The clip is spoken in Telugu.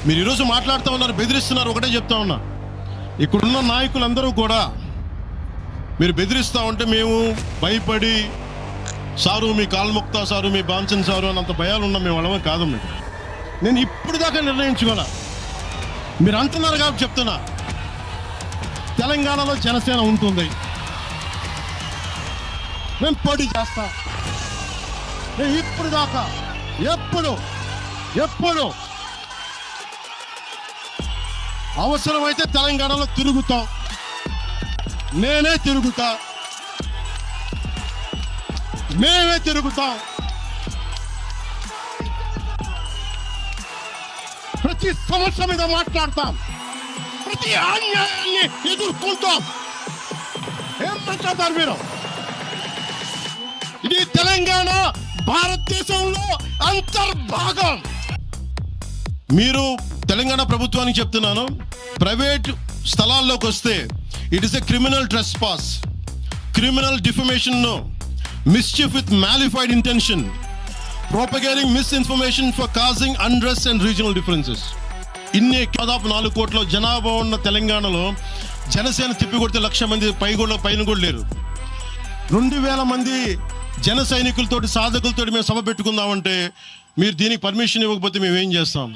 మీరు ఈరోజు మాట్లాడుతూ ఉన్నారు, బెదిరిస్తున్నారు. ఒకటే చెప్తా ఉన్నా, ఇక్కడున్న నాయకులందరూ కూడా మీరు బెదిరిస్తూ ఉంటే మేము భయపడి సారు మీ కాల్ముక్తా సారు మీ బాంచన్ సారు అన్నంత భయాలు ఉన్నాం. మేము వాళ్ళమే కాదు. మీకు నేను ఇప్పుడు దాకా నిర్ణయించుకోవాలా. మీరు అంటున్నారు కాబట్టి చెప్తున్నా, తెలంగాణలో జనసేన ఉంటుంది. మేము పోటీ చేస్తా. నేను ఇప్పుడు దాకా ఎప్పుడు అవసరమైతే తెలంగాణలో తిరుగుతాం. నేనే తిరుగుతా, మేమే తిరుగుతాం. ప్రతి సమస్య మీద మాట్లాడతాం, ప్రతి అన్యాయాన్ని ఎదుర్కొంటాం. ఏం మాట్లాడతారు మీరు? ఇది తెలంగాణ భారతదేశంలో అంతర్భాగం. మీరు తెలంగాణ ప్రభుత్వానికి చెప్తున్నాను, ప్రైవేట్ స్థలాల్లోకి వస్తే it is a criminal trespass, criminal defamation, mischief with malified intention, propagating misinformation for causing unrest and regional differences. దాదాపు 4 కోట్ల జనాభా ఉన్న తెలంగాణలో జనసేన తిప్పికొడితే 1,00,000 మంది పైన కూడా లేరు. 2,000 మంది జన సైనికులతోటి సాధకులతోటి మేము సభ పెట్టుకుందామంటే మీరు దీనికి పర్మిషన్ ఇవ్వకపోతే మేము ఏం చేస్తాం?